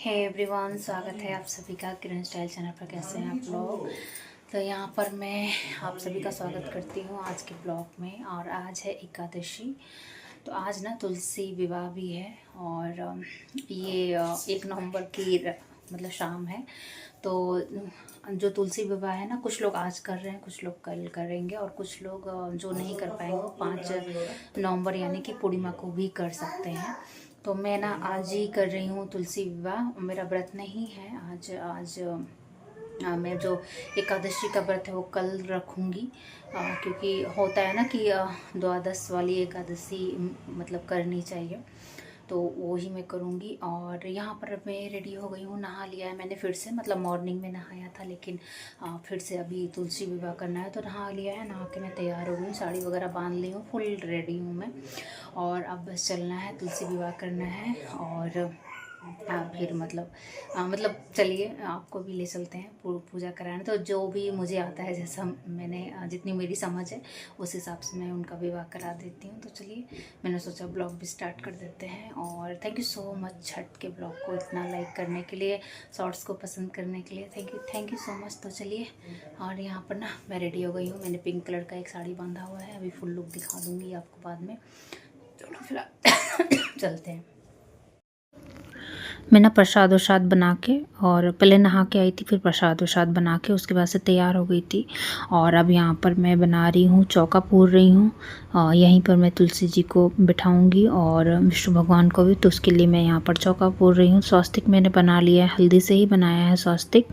Hey everyone, स्वागत है आप सभी का किरण स्टाइल चैनल पर। कैसे हैं आप लोग? तो यहाँ पर मैं आप सभी का स्वागत करती हूँ आज के ब्लॉग में। और आज है एकादशी। तो आज ना तुलसी विवाह भी है और ये 1 नवंबर की मतलब शाम है। तो जो तुलसी विवाह है ना, कुछ लोग आज कर रहे हैं, कुछ लोग कल करेंगे और कुछ लोग जो नहीं कर पाएंगे वो 5 नवंबर यानी कि पूर्णिमा को भी कर सकते हैं। तो मैं ना आज ही कर रही हूँ तुलसी विवाह। मेरा व्रत नहीं है आज मैं जो एकादशी का व्रत है वो कल रखूँगी, क्योंकि होता है ना कि द्वादश वाली एकादशी मतलब करनी चाहिए, तो वो ही मैं करूँगी। और यहाँ पर मैं रेडी हो गई हूँ, नहा लिया है मैंने फिर से, मतलब मॉर्निंग में नहाया था लेकिन फिर से अभी तुलसी विवाह करना है तो नहा लिया है। नहा के मैं तैयार हो गई हूँ, साड़ी वगैरह बांध ली हूँ, फुल रेडी हूँ मैं। और अब बस चलना है, तुलसी विवाह करना है और फिर मतलब चलिए आपको भी ले चलते हैं पूजा कराने। तो जो भी मुझे आता है, जैसा मैंने जितनी मेरी समझ है उस हिसाब से मैं उनका विवाह करा देती हूँ। तो चलिए, मैंने सोचा ब्लॉग भी स्टार्ट कर देते हैं। और thank you so much Chhath के ब्लॉग को इतना लाइक करने के लिए, शॉर्ट्स को पसंद करने के लिए। Thank you so much. तो चलिए, और यहाँ पर ना मैं रेडी हो गई हूँ। मैंने पिंक कलर का एक साड़ी बांधा हुआ है, अभी फुल लुक दिखा दूँगी आपको बाद में। चलो फिलहाल चलते हैं। मैं ना प्रसाद वरसाद बना के, और पहले नहा के आई थी, फिर प्रसाद वरसाद बना के उसके बाद से तैयार हो गई थी। और अब यहाँ पर मैं बना रही हूँ, चौका पूर रही हूँ। यहीं पर मैं तुलसी जी को बिठाऊंगी और विष्णु भगवान को भी, तो उसके लिए मैं यहाँ पर चौका पूर रही हूँ। स्वास्तिक मैंने बना लिया है, हल्दी से ही बनाया है स्वास्तिक।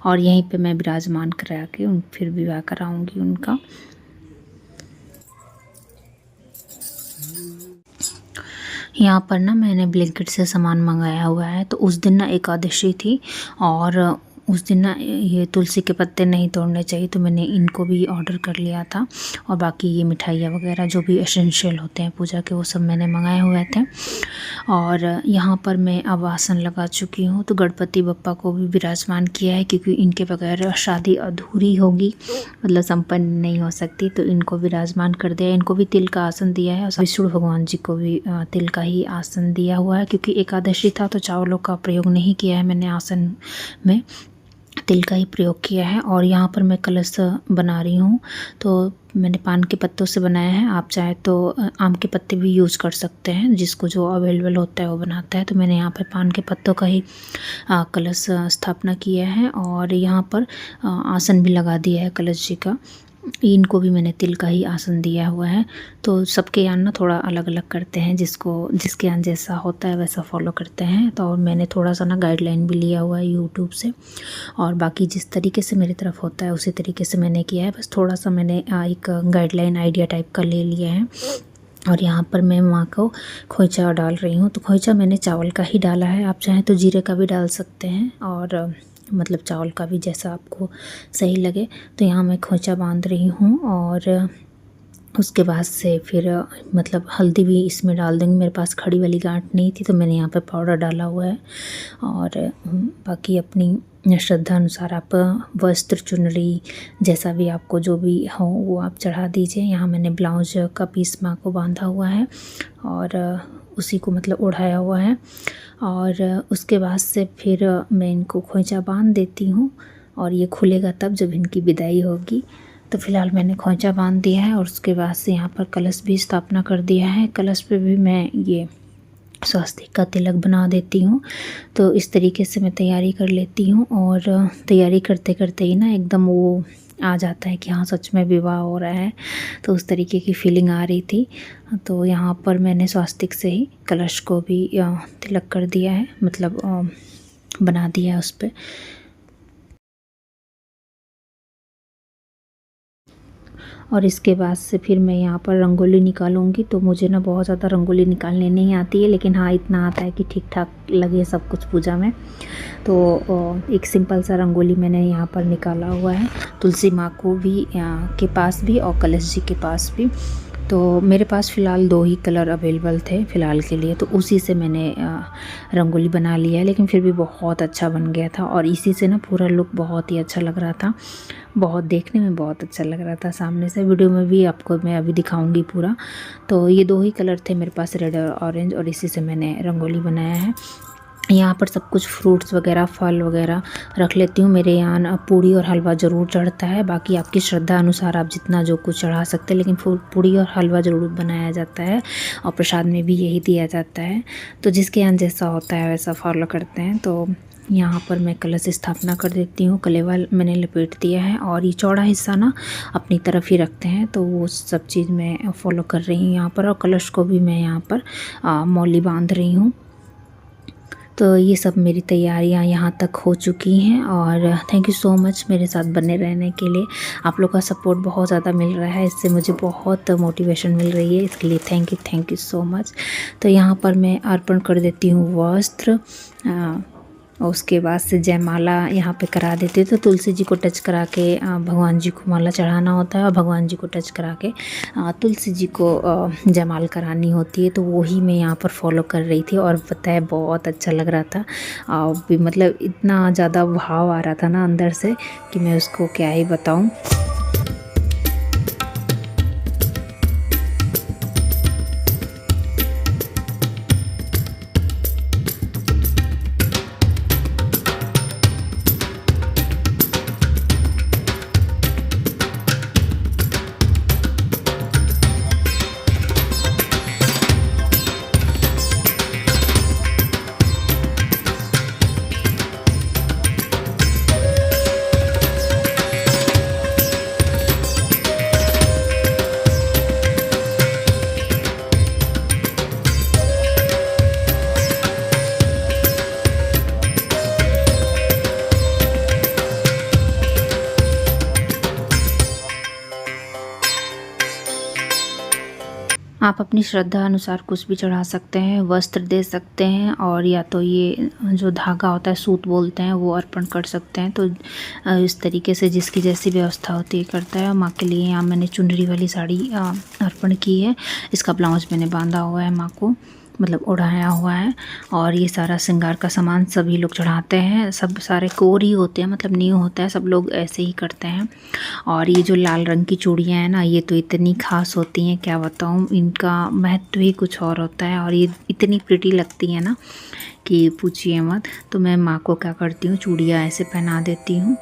और यहीं पर मैं विराजमान करा के फिर विवाह कराऊँगी उनका। यहाँ पर ना मैंने ब्लिंकिट से सामान मंगाया हुआ है। तो उस दिन ना एकादशी थी और उस दिन ना ये तुलसी के पत्ते नहीं तोड़ने चाहिए, तो मैंने इनको भी ऑर्डर कर लिया था। और बाकी ये मिठाइयाँ वगैरह जो भी एसेंशियल होते हैं पूजा के, वो सब मैंने मंगाए हुए थे। और यहाँ पर मैं अब आसन लगा चुकी हूँ। तो गणपति बप्पा को भी विराजमान किया है, क्योंकि इनके बगैर शादी अधूरी होगी, मतलब संपन्न नहीं हो सकती। तो इनको विराजमान कर दिया। इनको भी तिल का आसन दिया है, और विष्णु भगवान जी को भी तिल का ही आसन दिया हुआ है। क्योंकि एकादशी था तो चावलों का प्रयोग नहीं किया है मैंने आसन में, तिल का ही प्रयोग किया है। और यहाँ पर मैं कलश बना रही हूँ। तो मैंने पान के पत्तों से बनाया है, आप चाहे तो आम के पत्ते भी यूज़ कर सकते हैं, जिसको जो अवेलेबल होता है वो बनाता है। तो मैंने यहाँ पर पान के पत्तों का ही कलश स्थापना किया है। और यहाँ पर आसन भी लगा दिया है कलश जी का। इनको भी मैंने तिल का ही आसन दिया हुआ है। तो सबके यहाँ ना थोड़ा अलग अलग करते हैं, जिसके यहाँ जैसा होता है वैसा फॉलो करते हैं। तो और मैंने थोड़ा सा ना गाइडलाइन भी लिया हुआ है यूट्यूब से, और बाकी जिस तरीके से मेरी तरफ होता है उसी तरीके से मैंने किया है। बस थोड़ा सा मैंने एक गाइडलाइन आइडिया टाइप का ले लिया है। और यहाँ पर मैं माँ को खोइचा डाल रही हूँ। तो खोइचा मैंने चावल का ही डाला है, आप चाहें तो जीरे का भी डाल सकते हैं, और मतलब चावल का भी, जैसा आपको सही लगे। तो यहाँ मैं खोइचा बांध रही हूँ। और उसके बाद से फिर मतलब हल्दी भी इसमें डाल देंगे। मेरे पास खड़ी वाली गांठ नहीं थी, तो मैंने यहाँ पे पाउडर डाला हुआ है। और बाकी अपनी श्रद्धा अनुसार आप वस्त्र, चुनरी, जैसा भी आपको जो भी हो वो आप चढ़ा दीजिए। यहाँ मैंने ब्लाउज का पीस माँ को बांधा हुआ है और उसी को मतलब ओढ़ाया हुआ है। और उसके बाद से फिर मैं इनको खोइचा बांध देती हूँ, और ये खुलेगा तब जब इनकी विदाई होगी। तो फिलहाल मैंने खोइचा बांध दिया है। और उसके बाद से यहाँ पर कलश भी स्थापना कर दिया है। कलश पे भी मैं ये स्वास्तिक का तिलक बना देती हूँ। तो इस तरीके से मैं तैयारी कर लेती हूँ। और तैयारी करते करते ही ना एकदम वो आ जाता है कि हाँ सच में विवाह हो रहा है। तो उस तरीके की फीलिंग आ रही थी। तो यहाँ पर मैंने स्वास्तिक से ही कलश को भी तिलक कर दिया है, मतलब बना दिया है उस पर। और इसके बाद से फिर मैं यहाँ पर रंगोली निकालूंगी। तो मुझे ना बहुत ज़्यादा रंगोली निकालने नहीं आती है, लेकिन हाँ इतना आता है कि ठीक ठाक लगे सब कुछ पूजा में। तो एक सिंपल सा रंगोली मैंने यहाँ पर निकाला हुआ है, तुलसी माँ को भी के पास भी और कलश जी के पास भी। तो मेरे पास फ़िलहाल 2 ही कलर अवेलेबल थे फ़िलहाल के लिए, तो उसी से मैंने रंगोली बना लिया है। लेकिन फिर भी बहुत अच्छा बन गया था, और इसी से ना पूरा लुक बहुत ही अच्छा लग रहा था, बहुत देखने में बहुत अच्छा लग रहा था सामने से। वीडियो में भी आपको मैं अभी दिखाऊंगी पूरा। तो ये 2 ही कलर थे मेरे पास, रेड और ऑरेंज, और इसी से मैंने रंगोली बनाया है। यहाँ पर सब कुछ फ्रूट्स वगैरह फल वगैरह रख लेती हूँ। मेरे यहाँ ना पूड़ी और हलवा ज़रूर चढ़ता है, बाकी आपकी श्रद्धा अनुसार आप जितना जो कुछ चढ़ा सकते हैं, लेकिन पूड़ी और हलवा ज़रूर बनाया जाता है और प्रसाद में भी यही दिया जाता है। तो जिसके यहाँ जैसा होता है वैसा फॉलो करते हैं। तो यहाँ पर मैं कलश स्थापना कर देती हूँ। कलेवा मैंने लपेट दिया है और ये चौड़ा हिस्सा ना अपनी तरफ ही रखते हैं, तो वो सब चीज़ मैं फॉलो कर रही हूँ यहाँ पर। और कलश को भी मैं यहाँ पर मौली बांध रही हूँ। तो ये सब मेरी तैयारियां यहाँ तक हो चुकी हैं और थैंक यू सो मच मेरे साथ बने रहने के लिए। आप लोग का सपोर्ट बहुत ज़्यादा मिल रहा है, इससे मुझे बहुत मोटिवेशन मिल रही है, इसके लिए थैंक यू सो मच। तो यहाँ पर मैं अर्पण कर देती हूँ वस्त्र और उसके बाद से जयमाला यहाँ पे करा देती हूँ। तो तुलसी जी को टच करा के भगवान जी को माला चढ़ाना होता है और भगवान जी को टच करा के तुलसी जी को जयमाल करानी होती है। तो वही मैं यहाँ पर फॉलो कर रही थी और पता है बहुत अच्छा लग रहा था। मतलब इतना ज़्यादा भाव आ रहा था ना अंदर से कि मैं उसको क्या ही बताऊँ। आप अपनी श्रद्धा अनुसार कुछ भी चढ़ा सकते हैं, वस्त्र दे सकते हैं और या तो ये जो धागा होता है सूत बोलते हैं वो अर्पण कर सकते हैं। तो इस तरीके से जिसकी जैसी व्यवस्था होती है करता है। माँ के लिए यहाँ मैंने चुनरी वाली साड़ी अर्पण की है। इसका ब्लाउज मैंने बांधा हुआ है माँ को, मतलब ओढ़ाया हुआ है। और ये सारा श्रृंगार का सामान सभी लोग चढ़ाते हैं, सब सारे कोर ही होते हैं, मतलब न्यू होता है, सब लोग ऐसे ही करते हैं। और ये जो लाल रंग की चूड़ियाँ हैं ना, ये तो इतनी खास होती हैं क्या बताऊँ, इनका महत्व ही कुछ और होता है और ये इतनी प्रिटी लगती है ना कि पूछिए मत। तो मैं माँ को क्या करती हूँ, चूड़ियाँ ऐसे पहना देती हूँ।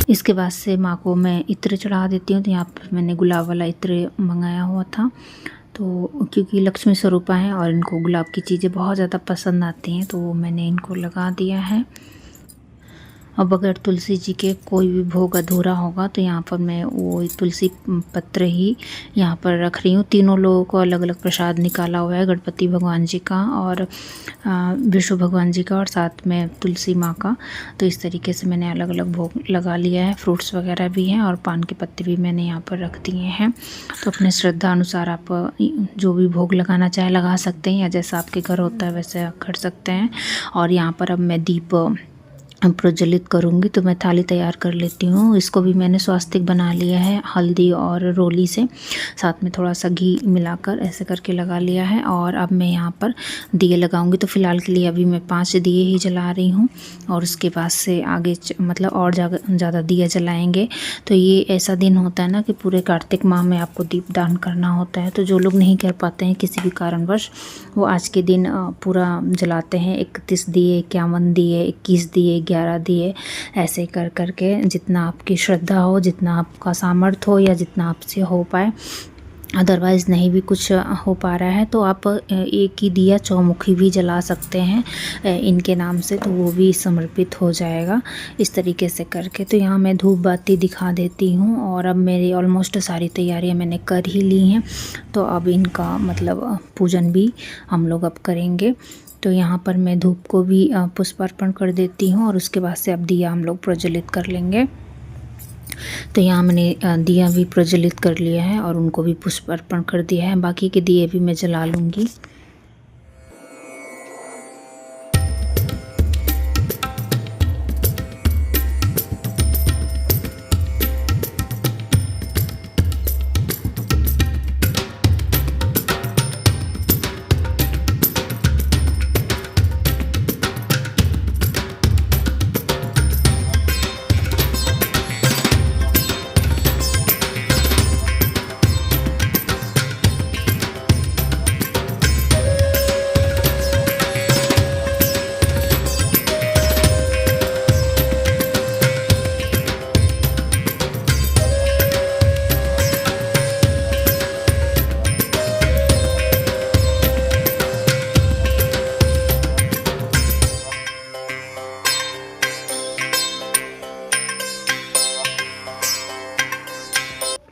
इसके बाद से माँ को मैं इत्र चढ़ा देती हूँ। तो यहाँ पर मैंने गुलाब वाला इत्र मंगाया हुआ था, तो क्योंकि लक्ष्मी स्वरूपा हैं और इनको गुलाब की चीज़ें बहुत ज़्यादा पसंद आती हैं, तो मैंने इनको लगा दिया है। अब अगर तुलसी जी के कोई भी भोग अधूरा होगा तो यहाँ पर मैं वो तुलसी पत्र ही यहाँ पर रख रही हूँ। तीनों लोगों को अलग अलग प्रसाद निकाला हुआ है, गणपति भगवान जी का और विष्णु भगवान जी का और साथ में तुलसी माँ का। तो इस तरीके से मैंने अलग अलग भोग लगा लिया है। फ्रूट्स वगैरह भी हैं और पान के पत्ते भी मैंने यहाँ पर रख दिए हैं। तो अपने श्रद्धा अनुसार आप जो भी भोग लगाना चाहे लगा सकते हैं, या जैसा आपके घर होता है वैसे कर सकते हैं। और यहाँ पर अब मैं दीप प्रज्वलित करूँगी। तो मैं थाली तैयार कर लेती हूँ। इसको भी मैंने स्वास्तिक बना लिया है हल्दी और रोली से, साथ में थोड़ा सा घी मिलाकर ऐसे करके लगा लिया है। और अब मैं यहाँ पर दिए लगाऊंगी। तो फ़िलहाल के लिए अभी मैं 5 दिए ही जला रही हूँ, और उसके बाद से आगे मतलब और ज़्यादा दिए जलाएंगे। तो ये ऐसा दिन होता है ना कि पूरे कार्तिक माह में आपको दीपदान करना होता है। तो जो लोग नहीं कर पाते हैं किसी भी कारणवश, वो आज के दिन पूरा जलाते हैं। 31 दिए, 51 दिए, 21 दिए, 11 दिए, ऐसे कर करके जितना आपकी श्रद्धा हो, जितना आपका सामर्थ्य हो, या जितना आपसे हो पाए। अदरवाइज़ नहीं भी कुछ हो पा रहा है तो आप एक ही दिया चौमुखी भी जला सकते हैं इनके नाम से, तो वो भी समर्पित हो जाएगा इस तरीके से करके। तो यहाँ मैं धूप बाती दिखा देती हूँ। और अब मेरी ऑलमोस्ट सारी तैयारियाँ मैंने कर ही ली हैं। तो अब इनका मतलब पूजन भी हम लोग अब करेंगे। तो यहाँ पर मैं धूप को भी पुष्पार्पण कर देती हूँ, और उसके बाद से अब दिया हम लोग प्रज्वलित कर लेंगे। तो यहाँ मैंने दिया भी प्रज्वलित कर लिया है और उनको भी पुष्प अर्पण कर दिया है। बाकी के दिए भी मैं जला लूँगी।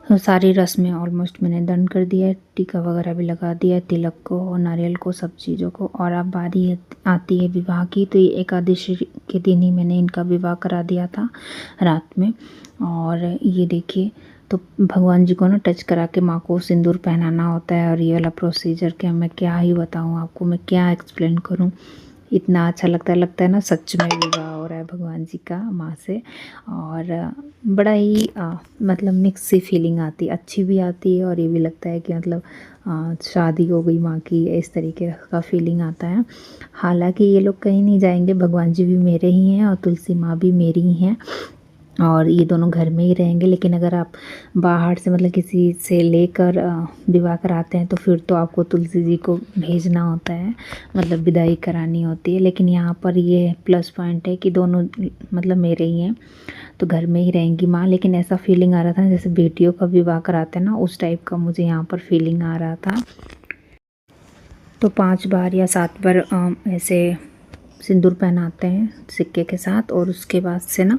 तो सारी रस्में ऑलमोस्ट मैंने डन कर दिया है। टीका वगैरह भी लगा दिया है, तिलक को और नारियल को, सब चीज़ों को। और अब बारी आती है विवाह की। तो ये एकादशी के दिन ही मैंने इनका विवाह करा दिया था रात में। और ये देखिए, तो भगवान जी को ना टच करा के माँ को सिंदूर पहनाना होता है। और ये वाला प्रोसीजर क्या मैं क्या ही बताऊँ आपको, मैं क्या एक्सप्लेन करूँ। इतना अच्छा लगता है ना सच में विवाह हो रहा है भगवान जी का माँ से। और बड़ा ही मतलब मिक्स सी फीलिंग आती है, अच्छी भी आती है और ये भी लगता है कि मतलब शादी हो गई माँ की, इस तरीके का फीलिंग आता है। हालांकि ये लोग कहीं नहीं जाएंगे, भगवान जी भी मेरे ही हैं और तुलसी माँ भी मेरी ही हैं, और ये दोनों घर में ही रहेंगे। लेकिन अगर आप बाहर से मतलब किसी से लेकर विवाह कराते हैं तो फिर तो आपको तुलसी जी को भेजना होता है, मतलब विदाई करानी होती है। लेकिन यहाँ पर ये प्लस पॉइंट है कि दोनों मतलब मेरे ही हैं, तो घर में ही रहेंगी माँ। लेकिन ऐसा फीलिंग आ रहा था जैसे बेटियों का विवाह कराते हैं ना, उस टाइप का मुझे यहाँ पर फीलिंग आ रहा था। तो 5 बार या 7 बार ऐसे सिंदूर पहनाते हैं सिक्के के साथ। और उसके बाद से ना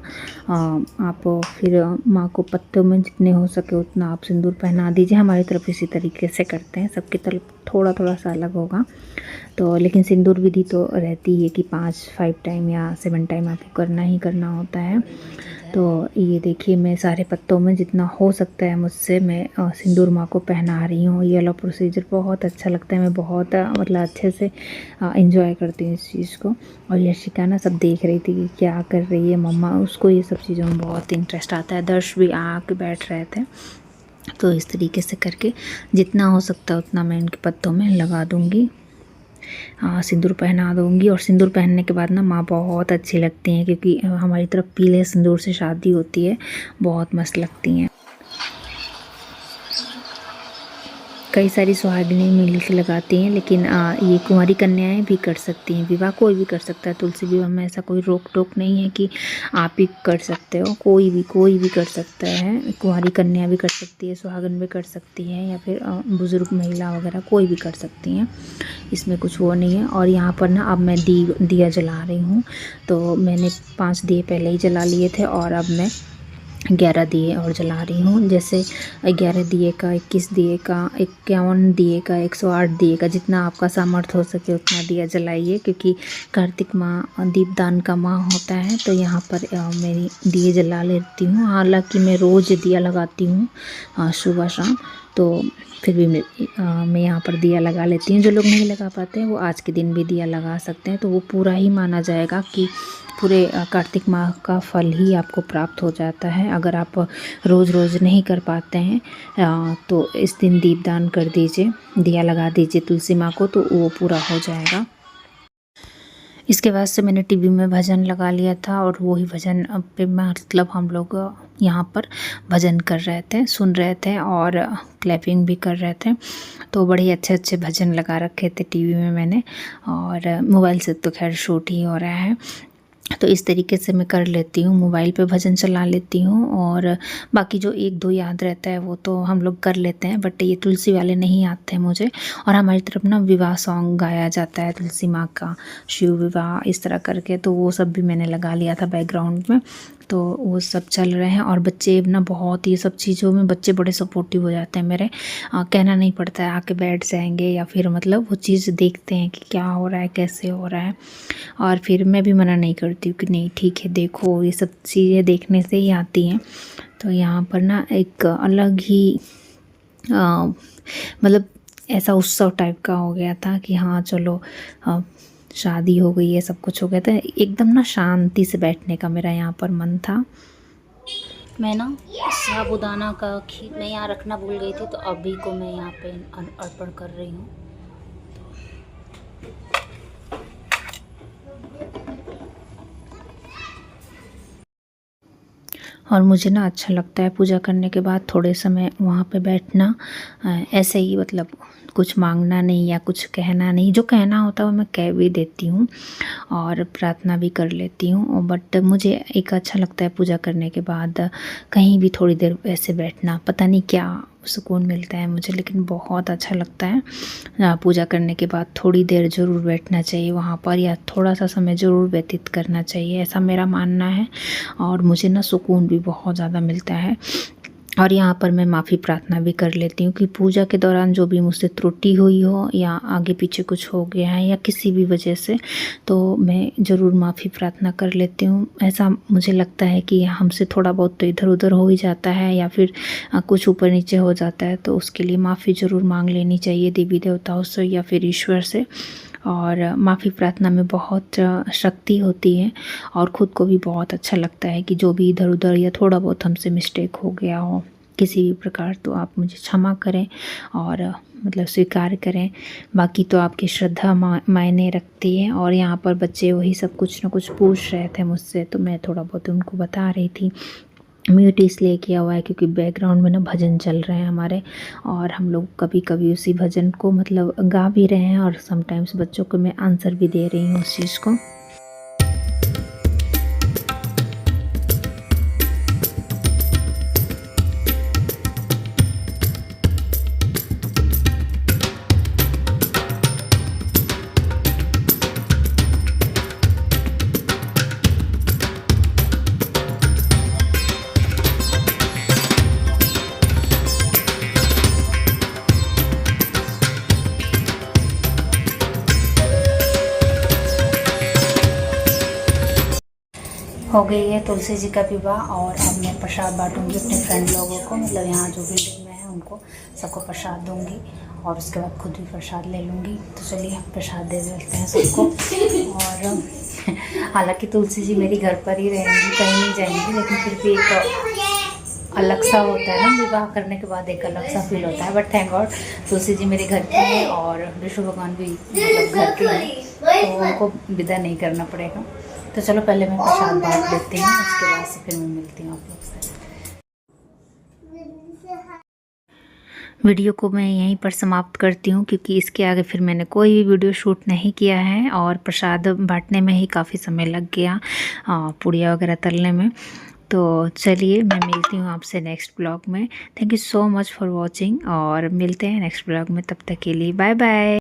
आप फिर माँ को पत्तों में जितने हो सके उतना आप सिंदूर पहना दीजिए। हमारी तरफ इसी तरीके से करते हैं, सबकी तरफ थोड़ा थोड़ा सा अलग होगा। तो लेकिन सिंदूर विधि तो रहती है कि 5 टाइम या 7 टाइम आपको करना ही करना होता है। तो ये देखिए, मैं सारे पत्तों में जितना हो सकता है मुझसे मैं सिंदूर माँ को पहना रही हूँ। ये वाला प्रोसीजर बहुत अच्छा लगता है, मैं बहुत मतलब अच्छे से एंजॉय करती हूँ इस चीज़ को। और यशिका ना सब देख रही थी कि क्या कर रही है मम्मा, उसको ये सब चीज़ों में बहुत इंटरेस्ट आता है। दर्श भी आके बैठ रहे थे। तो इस तरीके से करके जितना हो सकता है उतना मैं इनके पत्तों में लगा दूँगी, सिंदूर पहना दूँगी। और सिंदूर पहनने के बाद ना माँ बहुत अच्छी लगती हैं, क्योंकि हमारी तरफ पीले सिंदूर से शादी होती है, बहुत मस्त लगती हैं। कई सारी सुहागिनें मिल के लगाती हैं, लेकिन ये कुंवारी कन्याएं भी कर सकती हैं विवाह, कोई भी कर सकता है। तुलसी विवाह में ऐसा कोई रोक टोक नहीं है कि आप ही कर सकते हो, कोई भी कर सकता है। कुंवारी कन्या भी कर सकती है, सुहागन भी कर सकती है, या फिर बुज़ुर्ग महिला वगैरह कोई भी कर सकती हैं, इसमें कुछ वो नहीं है। और यहाँ पर ना अब मैं दिया जला रही हूँ। तो मैंने 5 दिए पहले ही जला लिए थे, और अब मैं 11 दिए और जला रही हूँ। जैसे 11 दिए का, 21 दिए का, 51 दिए का, 108 दिए का, जितना आपका सामर्थ्य हो सके उतना दिया जलाइए, क्योंकि कार्तिक माह दीपदान का माह होता है। तो यहाँ पर मेरी दिए जला लेती हूँ। हालांकि मैं रोज़ दिया लगाती हूँ सुबह शाम, तो फिर भी मैं यहाँ पर दिया लगा लेती हूँ। जो लोग नहीं लगा पाते हैं वो आज के दिन भी दिया लगा सकते हैं, तो वो पूरा ही माना जाएगा कि पूरे कार्तिक माह का फल ही आपको प्राप्त हो जाता है। अगर आप रोज़ रोज़ नहीं कर पाते हैं तो इस दिन दीपदान कर दीजिए, दिया लगा दीजिए तुलसी माँ को, तो वो पूरा हो जाएगा। इसके बाद से मैंने टीवी में भजन लगा लिया था और वही भजन पे मतलब हम लोग यहाँ पर भजन कर रहे थे, सुन रहे थे और क्लैपिंग भी कर रहे थे। तो बड़े अच्छे अच्छे भजन लगा रखे थे टीवी में मैंने, और मोबाइल से तो खैर शूट ही हो रहा है। तो इस तरीके से मैं कर लेती हूँ, मोबाइल पे भजन चला लेती हूँ और बाकी जो एक दो याद रहता है वो तो हम लोग कर लेते हैं, बट ये तुलसी वाले नहीं आते हैं मुझे। और हमारी तरफ ना विवाह सॉन्ग गाया जाता है तुलसी माँ का, शिव विवाह इस तरह करके, तो वो सब भी मैंने लगा लिया था बैकग्राउंड में। तो वो सब चल रहे हैं और बच्चे ना बहुत ये सब चीज़ों में बच्चे बड़े सपोर्टिव हो जाते हैं मेरे। कहना नहीं पड़ता है, आके बैठ जाएंगे या फिर मतलब वो चीज़ देखते हैं कि क्या हो रहा है, कैसे हो रहा है, और फिर मैं भी मना नहीं करती हूँ कि नहीं ठीक है देखो, ये सब चीज़ें देखने से ही आती हैं। तो यहाँ पर ना एक अलग ही मतलब ऐसा उत्सव टाइप का हो गया था कि हाँ चलो शादी हो गई है, सब कुछ हो गया था, एकदम ना शांति से बैठने का मेरा यहाँ पर मन था। मैं ना साबूदाना का खीर मैं यहाँ रखना भूल गई थी, तो अभी को मैं यहाँ पे अर्पण कर रही हूँ। और मुझे ना अच्छा लगता है पूजा करने के बाद थोड़े समय वहाँ पे बैठना, ऐसे ही मतलब कुछ मांगना नहीं या कुछ कहना नहीं, जो कहना होता है वो मैं कह भी देती हूँ और प्रार्थना भी कर लेती हूँ। बट मुझे एक अच्छा लगता है पूजा करने के बाद कहीं भी थोड़ी देर ऐसे बैठना, पता नहीं क्या सुकून मिलता है मुझे, लेकिन बहुत अच्छा लगता है। पूजा करने के बाद थोड़ी देर ज़रूर बैठना चाहिए वहाँ पर, या थोड़ा सा समय ज़रूर व्यतीत करना चाहिए, ऐसा मेरा मानना है। और मुझे ना सुकून भी बहुत ज़्यादा मिलता है। और यहाँ पर मैं माफ़ी प्रार्थना भी कर लेती हूँ कि पूजा के दौरान जो भी मुझसे त्रुटि हुई हो या आगे पीछे कुछ हो गया है या किसी भी वजह से, तो मैं ज़रूर माफ़ी प्रार्थना कर लेती हूँ। ऐसा मुझे लगता है कि हमसे थोड़ा बहुत तो इधर उधर हो ही जाता है या फिर कुछ ऊपर नीचे हो जाता है, तो उसके लिए माफ़ी ज़रूर मांग लेनी चाहिए देवी देवताओं से या फिर ईश्वर से। और माफ़ी प्रार्थना में बहुत शक्ति होती है और ख़ुद को भी बहुत अच्छा लगता है कि जो भी इधर उधर या थोड़ा बहुत हमसे मिस्टेक हो गया हो किसी भी प्रकार, तो आप मुझे क्षमा करें और मतलब स्वीकार करें। बाकी तो आपकी श्रद्धा मायने रखती है। और यहाँ पर बच्चे वही सब कुछ ना कुछ पूछ रहे थे मुझसे, तो मैं थोड़ा बहुत उनको बता रही थी। म्यूट इसलिए किया हुआ है क्योंकि बैकग्राउंड में ना भजन चल रहे हैं हमारे, और हम लोग कभी कभी उसी भजन को मतलब गा भी रहे हैं और समटाइम्स बच्चों को मैं आंसर भी दे रही हूँ उस चीज़ को। हो गई है तुलसी जी का विवाह, और अब मैं प्रसाद बांटूंगी अपने फ्रेंड लोगों को, मतलब यहाँ जो बिल्डिंग में है उनको सबको प्रसाद दूंगी और उसके बाद खुद भी प्रसाद ले लूँगी। तो चलिए प्रसाद दे देते हैं सबको। और हालांकि तुलसी जी मेरी घर पर ही रहेंगी, कहीं नहीं जाएंगी, लेकिन फिर भी एक अलग सा होता है ना, विवाह करने के बाद एक अलग सा फील होता है। But thank God Tulsi ji मेरे घर की है और विष्णु भगवान भी मतलब घर के हैं, तो उनको विदा नहीं करना पड़ेगा। तो चलो पहले मैं प्रसाद बांट लेती हूँ, उसके बाद से फिर मैं मिलती हूँ आप लोग से। वीडियो को मैं यहीं पर समाप्त करती हूँ क्योंकि इसके आगे फिर मैंने कोई भी वीडियो शूट नहीं किया है और प्रसाद बांटने में ही काफ़ी समय लग गया पुड़िया वगैरह तलने में। तो चलिए मैं मिलती हूँ आपसे नेक्स्ट ब्लॉग में। Thank you so much for watching और मिलते हैं नेक्स्ट ब्लॉग में, तब तक के लिए बाय बाय।